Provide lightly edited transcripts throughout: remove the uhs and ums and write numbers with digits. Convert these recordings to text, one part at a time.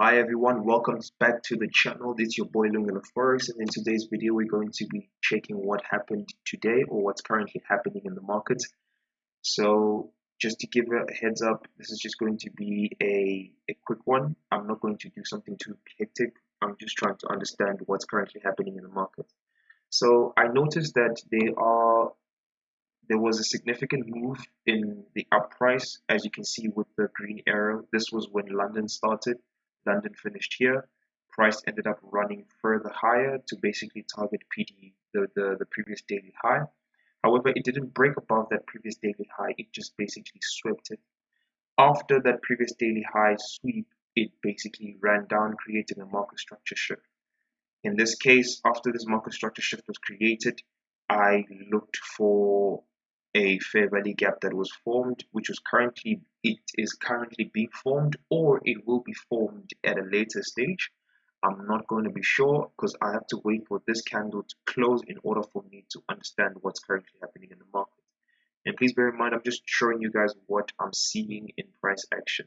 Hi everyone, welcome back to the channel. It's your boy Lunga Forex, and in today's video we're going to be checking what happened today or what's currently happening in the market. So just to give a heads up, this is just going to be a quick one. I'm not going to do something too hectic. I'm just trying to understand what's currently happening in the market. So I noticed that there was a significant move in the up price, as you can see with the green arrow. This was when London started. London finished here. Price ended up running further higher to basically target PD, the previous daily high. However, it didn't break above that previous daily high. It just basically swept it. After that previous daily high sweep, it basically ran down, creating a market structure shift. In this case, after this market structure shift was created, I looked for a fair value gap that was formed, which was currently it is currently being formed, or it will be formed at a later stage. I'm not going to be sure because I have to wait for this candle to close in order for me to understand what's currently happening in the market. And please bear in mind, I'm just showing you guys what I'm seeing in price action.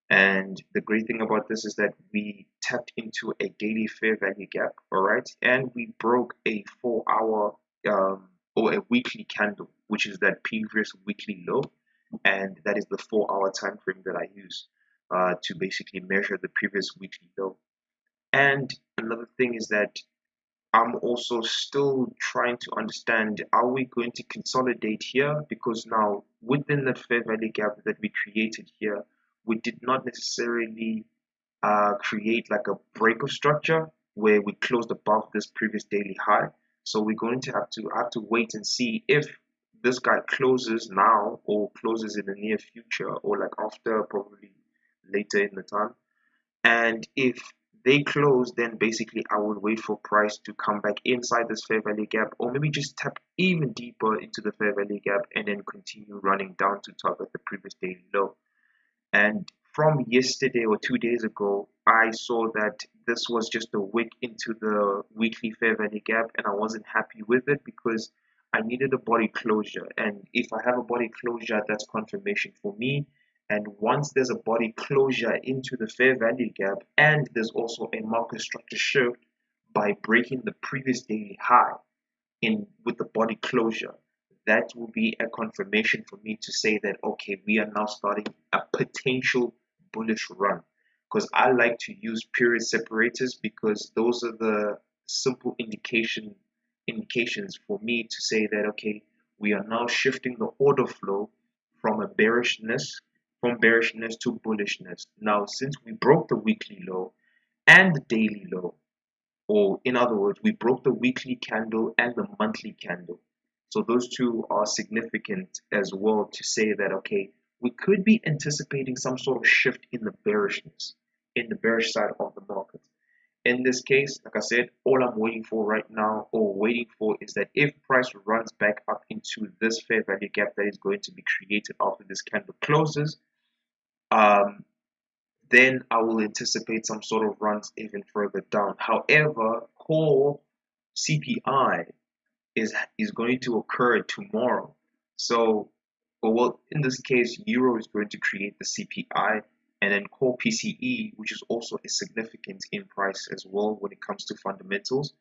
And the great thing about this is that we tapped into a daily fair value gap, all right, and we broke a 4 hour or a weekly candle, which is that previous weekly low, and that is the 4 hour time frame that I use to basically measure the previous weekly low. And another thing is that I'm also still trying to understand, are we going to consolidate here? Because now within the fair value gap that we created here, we did not necessarily create like a break of structure where we closed above this previous daily high. So we're going to have to wait and see if this guy closes now or closes in the near future or like after probably later in the time. And if they close, then basically I will wait for price to come back inside this fair value gap, or maybe just tap even deeper into the fair value gap and then continue running down to target the previous daily low. And from yesterday or 2 days ago, I saw that this was just a wick into the weekly fair value gap, and I wasn't happy with it because I needed a body closure. And if I have a body closure, that's confirmation for me. And once there's a body closure into the fair value gap, and there's also a market structure shift by breaking the previous daily high in with the body closure, that will be a confirmation for me to say that okay, we are now starting a potential bullish run. Because I like to use period separators because those are the simple indications for me to say that okay, we are now shifting the order flow from a bearishness to bullishness. Now, since we broke the weekly low and the daily low, or in other words, we broke the weekly candle and the monthly candle. So those two are significant as well to say that, okay, we could be anticipating some sort of shift in the bearishness, in the bearish side of the market. In this case, like I said, all I'm waiting for right now, or waiting for, is that if price runs back up into this fair value gap that is going to be created after this candle closes, um, then I will anticipate some sort of runs even further down. However, core CPI is going to occur tomorrow. So, well, in this case, Euro is going to create the CPI, and then core PCE, which is also a significant in price as well when it comes to fundamentals.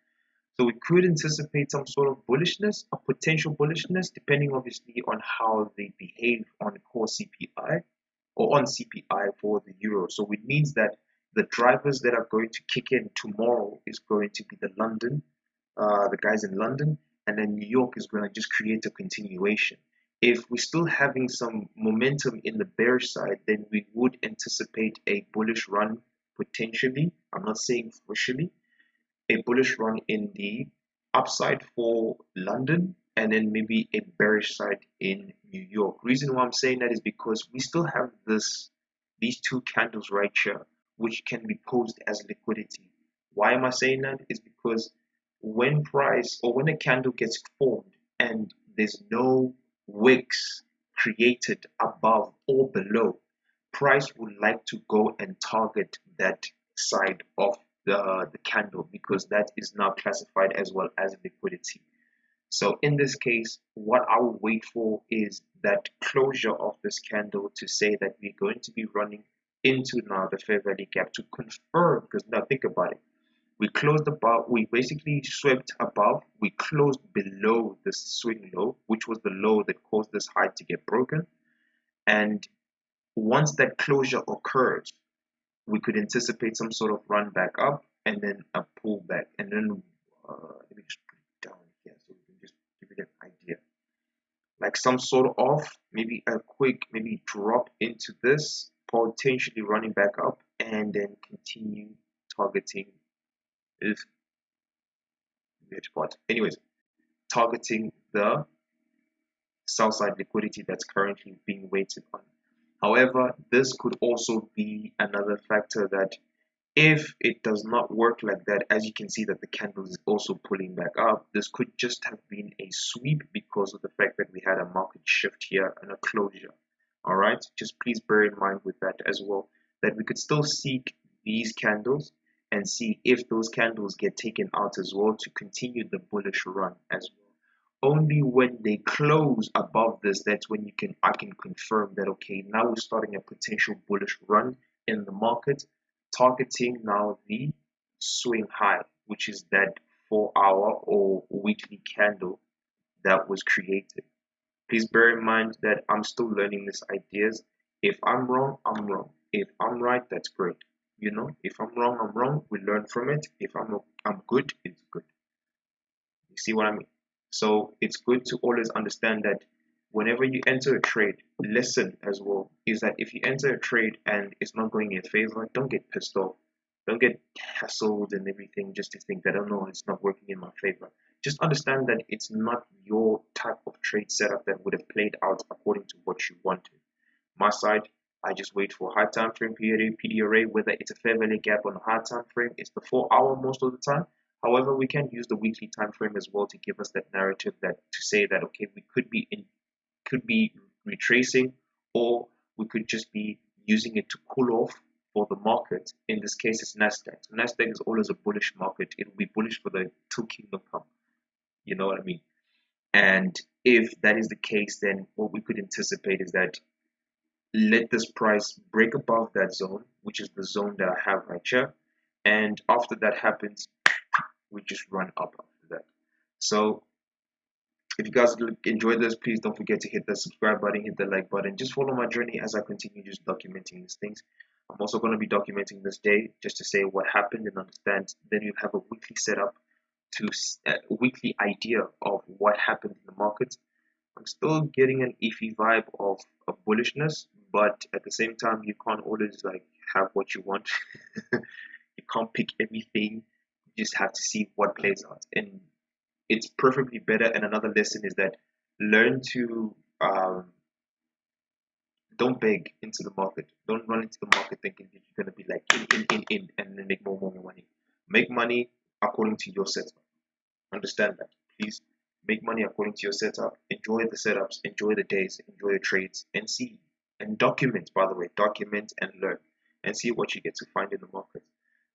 So we could anticipate some sort of bullishness, a potential bullishness, depending obviously on how they behave on core CPI or on CPI for the euro. So it means that the drivers that are going to kick in tomorrow is going to be the guys in London, and then New York is going to just create a continuation. If we're still having some momentum in the bearish side, then we would anticipate a bullish run potentially. I'm not saying officially, a bullish run in the upside for London and then maybe a bearish side in New York. Reason why I'm saying that is because we still have these two candles right here, which can be posed as liquidity. Why am I saying that? Is because when price or when a candle gets formed and there's no wicks created above or below, price would like to go and target that side of the candle because that is now classified as well as liquidity. So in this case, what I will wait for is that closure of this candle to say that we're going to be running into now the fair value gap to confirm, because now think about it. We closed above, we basically swept above, we closed below the swing low, which was the low that caused this high to get broken. And once that closure occurred, we could anticipate some sort of run back up and then a pullback. And then let me just put it down here so we can just give it an idea. Like some sort of maybe a quick maybe drop into this, potentially running back up, and then continue targeting this spot. Anyways, targeting the sell side liquidity that's currently being waited on. However, this could also be another factor that if it does not work like that, as you can see that the candle is also pulling back up, this could just have been a sweep because of the fact that we had a market shift here and a closure. All right, just please bear in mind with that as well, that we could still seek these candles and see if those candles get taken out as well to continue the bullish run as well. Only when they close above this, that's when I can confirm that okay, now we're starting a potential bullish run in the market, targeting now the swing high, which is that 4-hour or weekly candle that was created. Please bear in mind that I'm still learning these ideas. If I'm wrong, I'm wrong. If I'm right, that's great. You know, if I'm wrong, I'm wrong. We learn from it. If I'm good, it's good. You see what I mean? So it's good to always understand that whenever you enter a trade, listen as well, is that if you enter a trade and it's not going in your favor, don't get pissed off. Don't get hassled and everything just to think that, oh no, it's not working in my favor. Just understand that it's not your type of trade setup that would have played out according to what you wanted. My side, I just wait for high time frame PDRA, whether it's a fair value gap on a high time frame, it's the 4-hour most of the time. However, we can use the weekly time frame as well to give us that narrative that to say that okay, we could be retracing, or we could just be using it to cool off for the market. In this case, it's Nasdaq. So Nasdaq is always a bullish market. It will be bullish for the till kingdom come. You know what I mean? And if that is the case, then what we could anticipate is that let this price break above that zone, which is the zone that I have right here. And after that happens, we just run up after that. So if you guys enjoyed this, please don't forget to hit the subscribe button, hit the like button. Just follow my journey as I continue just documenting these things. I'm also going to be documenting this day just to say what happened and understand. Then you have a weekly setup to a weekly idea of what happened in the market. I'm still getting an iffy vibe of bullishness, but at the same time, you can't always like have what you want. You can't pick everything. You just have to see what plays out, and it's perfectly better. And another lesson is that learn to don't beg into the market. Don't run into the market thinking that you're gonna be like in, and then make more money. Make money according to your setup. Understand that, please. Make money according to your setup. Enjoy the setups, enjoy the days, enjoy the trades, and see and document. By the way, document and learn, and see what you get to find in the market.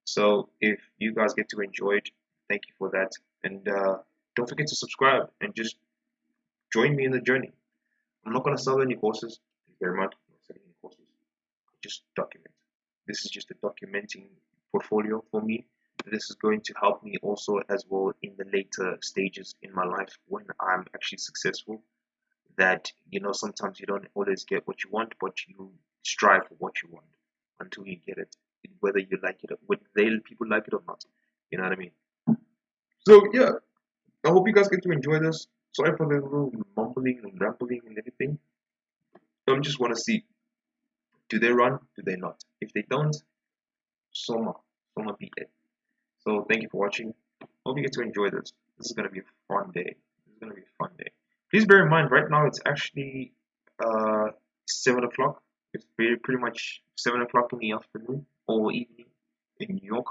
So if you guys get to enjoy it, thank you for that, and don't forget to subscribe and just join me in the journey. I'm not gonna sell any courses. Thank you very much. I'm not selling any courses. Just document. This is just a documenting portfolio for me. This is going to help me also as well in the later stages in my life when I'm actually successful. That you know sometimes you don't always get what you want, but you strive for what you want until you get it, whether you like it or whether people like it or not. You know what I mean? So yeah, I hope you guys get to enjoy this. Sorry for the little mumbling and rambling and everything. I just want to see, do they run? Do they not? If they don't, Soma, Soma be it. So thank you for watching. Hope you get to enjoy this. This is gonna be a fun day. This is gonna be a fun day. Please bear in mind, right now it's actually 7 o'clock. It's pretty much 7 o'clock in the afternoon or evening in New York.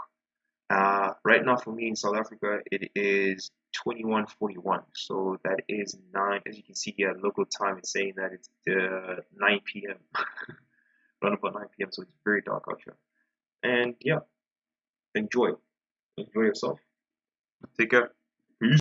Right now for me in South Africa, it is 21:41. So that is 9. As you can see here, local time. It's saying that it's 9 p.m. around about 9 p.m. So it's very dark out here. And yeah, enjoy yourself. Take care.